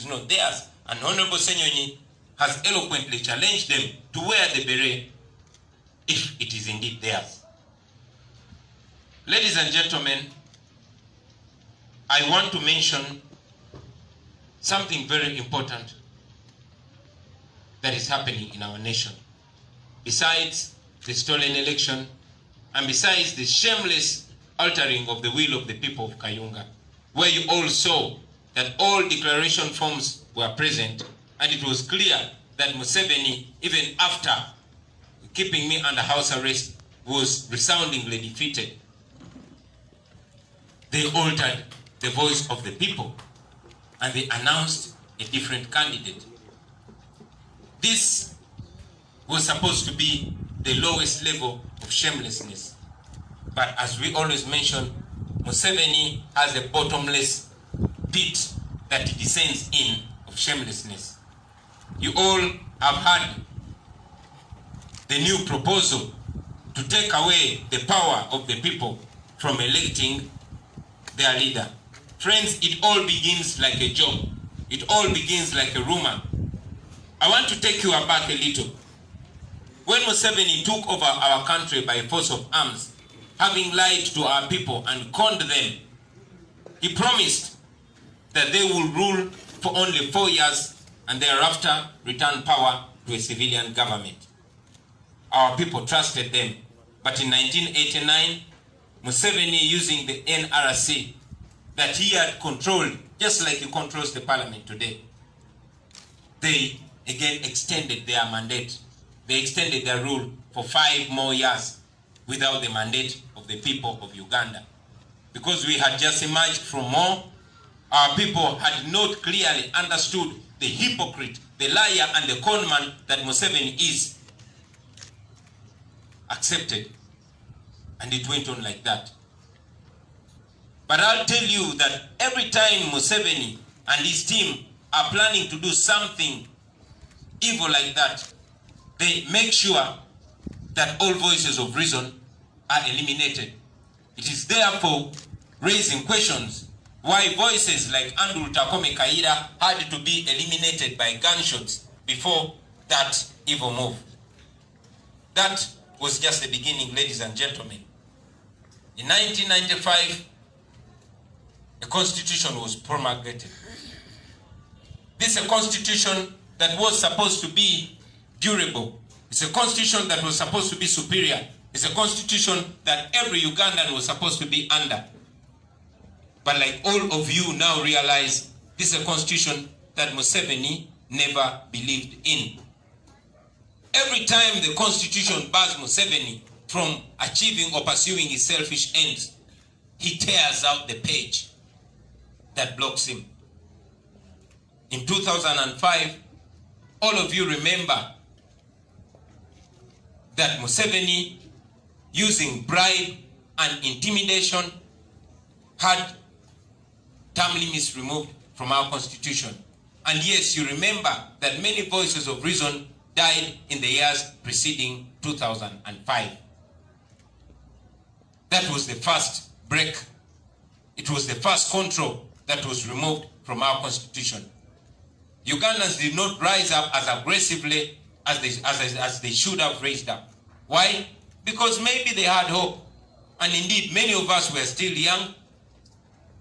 is not theirs. And Honorable Senyonyi has eloquently challenged them to wear the beret if it is indeed theirs. Ladies and gentlemen, I want to mention something very important that is happening in our nation. Besides the stolen election, and besides the shameless altering of the will of the people of Kayunga, where you all saw that all declaration forms were present, and it was clear that Museveni, even after keeping me under house arrest, was resoundingly defeated. They altered the voice of the people, and they announced a different candidate. This was supposed to be the lowest level of shamelessness. But as we always mention, Museveni has a bottomless pit that he descends in of shamelessness. You all have heard the new proposal to take away the power of the people from electing their leader. Friends, it all begins like a joke. It all begins like a rumor. I want to take you back a little. When Museveni took over our country by force of arms, having lied to our people and conned them, he promised that they will rule for only 4 years and thereafter return power to a civilian government. Our people trusted them. But in 1989, Museveni, using the NRC that he had controlled, just like he controls the parliament today, they again extended their mandate. They extended their rule for 5 more years without the mandate of the people of Uganda. Because we had just emerged from war, our people had not clearly understood the hypocrite, the liar, and the conman that Museveni is. Accepted. And it went on like that. But I'll tell you that every time Museveni and his team are planning to do something evil like that, they make sure that all voices of reason are eliminated. It is therefore raising questions why voices like Andrew Takome Kaira had to be eliminated by gunshots before that evil move. That was just the beginning, ladies and gentlemen. In 1995, a constitution was promulgated. This is a constitution that was supposed to be durable. It's a constitution that was supposed to be superior. It's a constitution that every Ugandan was supposed to be under. But like all of you now realize, this is a constitution that Museveni never believed in. Every time the constitution bars Museveni from achieving or pursuing his selfish ends, he tears out the page that blocks him. In 2005, all of you remember that Museveni, using bribe and intimidation, had term limits removed from our constitution. And yes, you remember that many voices of reason died in the years preceding 2005. That was the first break. It was the first control that was removed from our constitution. Ugandans did not rise up as aggressively as they should have raised up. Why? Because maybe they had hope. And indeed, many of us were still young,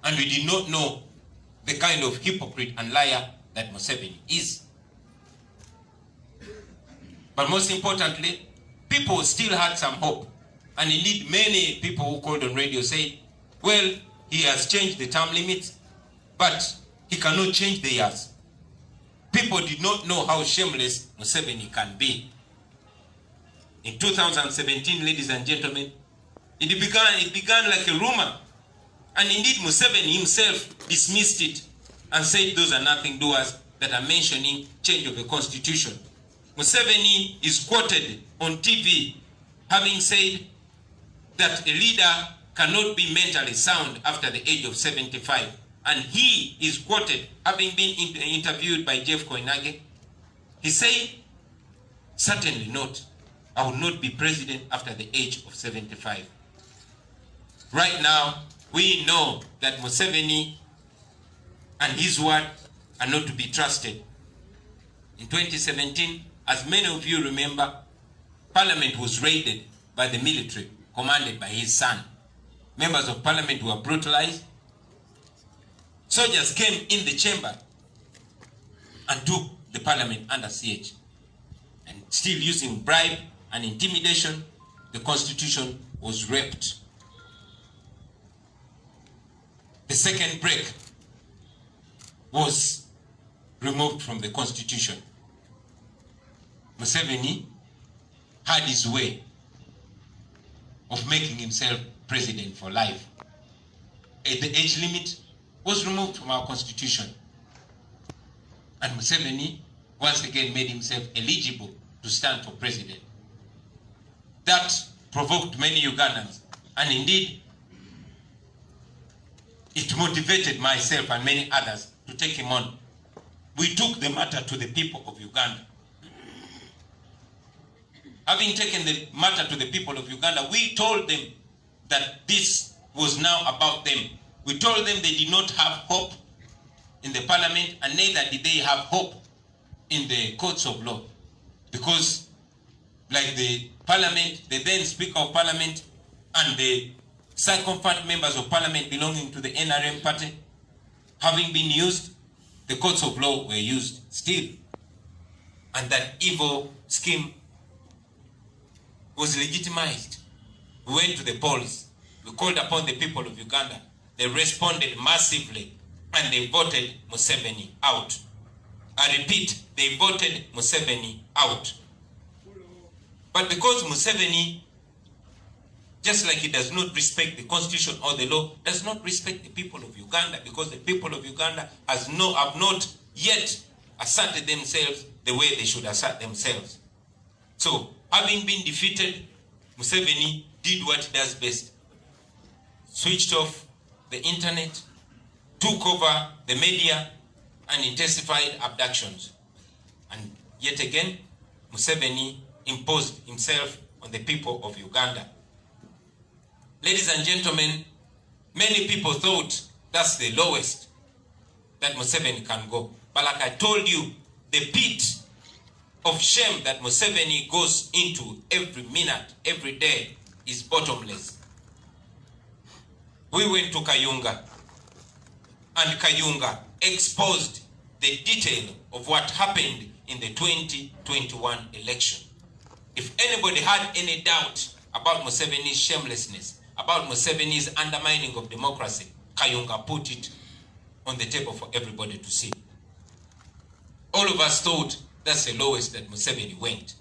and we did not know the kind of hypocrite and liar that Museveni is. But most importantly, people still had some hope. And indeed, many people who called on radio say, well, he has changed the term limits, but he cannot change the years. People did not know how shameless Museveni can be. In 2017, ladies and gentlemen, it began like a rumor. And indeed, Museveni himself dismissed it and said those are nothing doers that are mentioning change of the constitution. Museveni is quoted on TV having said that a leader cannot be mentally sound after the age of 75. And he is quoted having been interviewed by Jeff Koinange. He said, certainly not. I will not be president after the age of 75. Right now, we know that Museveni and his word are not to be trusted. In 2017, as many of you remember, Parliament was raided by the military, commanded by his son. Members of Parliament were brutalized. Soldiers came in the chamber and took the Parliament under siege. And still using bribe and intimidation, the Constitution was raped. The second break was removed from the Constitution. Museveni had his way of making himself president for life. The age limit was removed from our Constitution. And Museveni once again made himself eligible to stand for president. That provoked many Ugandans, and indeed, it motivated myself and many others to take him on. We took the matter to the people of Uganda. Having taken the matter to the people of Uganda, we told them that this was now about them. We told them they did not have hope in the parliament, and neither did they have hope in the courts of law. Because like the parliament, the then Speaker of Parliament and the sycophant members of Parliament belonging to the NRM party, having been used, the courts of law were used still. And that evil scheme was legitimized. We went to the polls. We called upon the people of Uganda. They responded massively and they voted Museveni out. I repeat, they voted Museveni out. But because Museveni, just like he does not respect the constitution or the law, does not respect the people of Uganda, because the people of Uganda have not yet asserted themselves the way they should assert themselves. So, having been defeated, Museveni did what he does best. Switched off the internet, took over the media, and intensified abductions. And yet again, Museveni imposed himself on the people of Uganda. Ladies and gentlemen, many people thought that's the lowest that Museveni can go. But like I told you, the pit of shame that Museveni goes into every minute, every day, is bottomless. We went to Kayunga, and Kayunga exposed the detail of what happened in the 2021 election. If anybody had any doubt about Museveni's shamelessness, about Museveni's undermining of democracy, Kayunga put it on the table for everybody to see. All of us thought that's the lowest that Museveni went.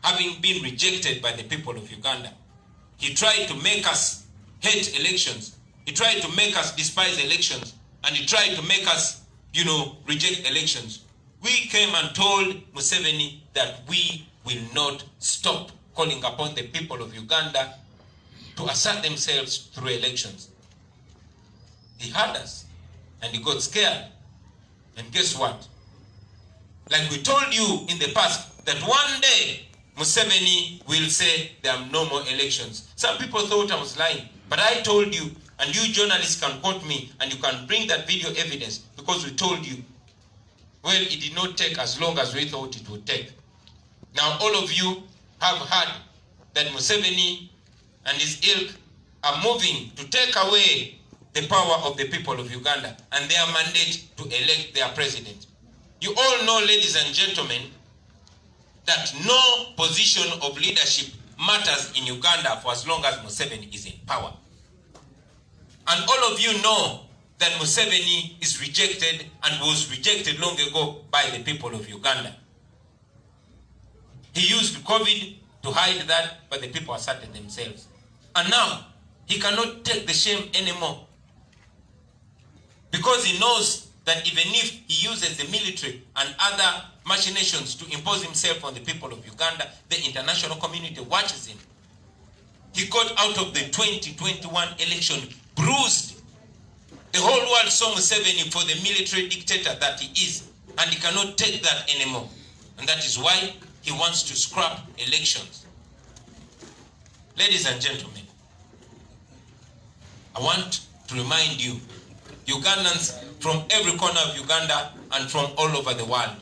Having been rejected by the people of Uganda, he tried to make us hate elections. He tried to make us despise elections. And he tried to make us, reject elections. We came and told Museveni that we will not stop calling upon the people of Uganda to assert themselves through elections. He heard us and he got scared. And guess what? Like we told you in the past, that one day Museveni will say there are no more elections. Some people thought I was lying, but I told you, and you journalists can quote me, and you can bring that video evidence, because we told you. Well, it did not take as long as we thought it would take. Now all of you have heard that Museveni and his ilk are moving to take away the power of the people of Uganda and their mandate to elect their president. You all know, ladies and gentlemen, that no position of leadership matters in Uganda for as long as Museveni is in power. And all of you know that Museveni is rejected and was rejected long ago by the people of Uganda. He used COVID to hide that, but the people asserted themselves. And now, he cannot take the shame anymore. Because he knows that even if he uses the military and other machinations to impose himself on the people of Uganda, the international community watches him. He got out of the 2021 election bruised. The whole world saw Museveni for the military dictator that he is, and he cannot take that anymore. And that is why he wants to scrap elections. Ladies and gentlemen, I want to remind you, Ugandans from every corner of Uganda and from all over the world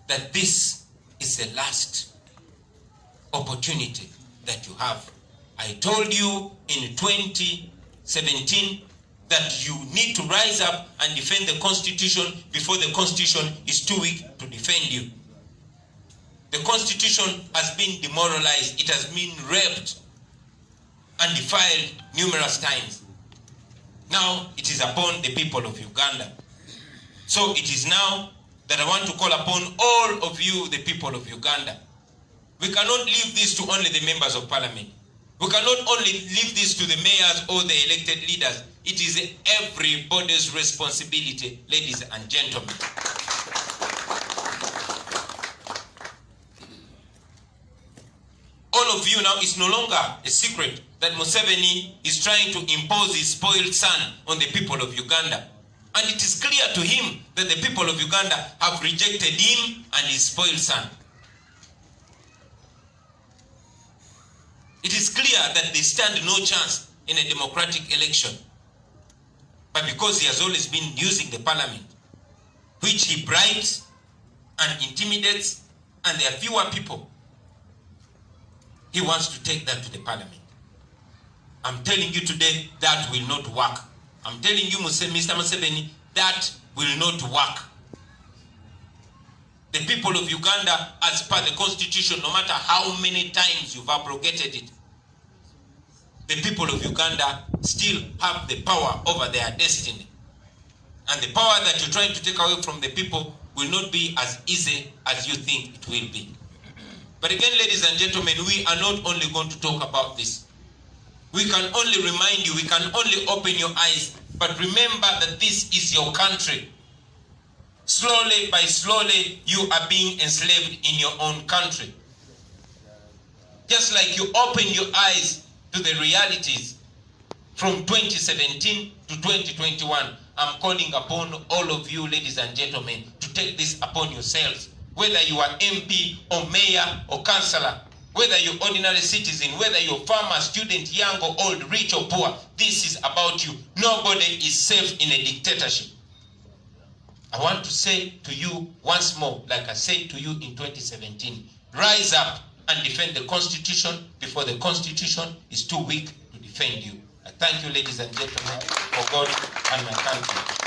that this is the last opportunity that you have. I told you in 2017 that you need to rise up and defend the Constitution before the Constitution is too weak to defend you. The Constitution has been demoralized. It has been raped and defiled numerous times. Now it is upon the people of Uganda. So it is now that I want to call upon all of you, the people of Uganda. We cannot leave this to only the members of parliament. We cannot only leave this to the mayors or the elected leaders. It is everybody's responsibility, ladies and gentlemen. All of you now, it's no longer a secret that Museveni is trying to impose his spoiled son on the people of Uganda. And it is clear to him that the people of Uganda have rejected him and his spoiled son. It is clear that they stand no chance in a democratic election. But because he has always been using the parliament, which he bribes and intimidates, and there are fewer people, he wants to take that to the parliament. I'm telling you today, that will not work. I'm telling you, Mr. Museveni, that will not work. The people of Uganda, as per the Constitution, no matter how many times you've abrogated it, the people of Uganda still have the power over their destiny. And the power that you're trying to take away from the people will not be as easy as you think it will be. But again, ladies and gentlemen, we are not only going to talk about this. We can only remind you, we can only open your eyes, but remember that this is your country. Slowly by slowly, you are being enslaved in your own country. Just like you open your eyes to the realities from 2017 to 2021, I'm calling upon all of you, ladies and gentlemen, to take this upon yourselves. Whether you are MP or mayor or councillor, whether you're ordinary citizen, whether you're farmer, student, young or old, rich or poor, this is about you. Nobody is safe in a dictatorship. I want to say to you once more, like I said to you in 2017, rise up and defend the Constitution before the Constitution is too weak to defend you. I thank you, ladies and gentlemen, for God and my country.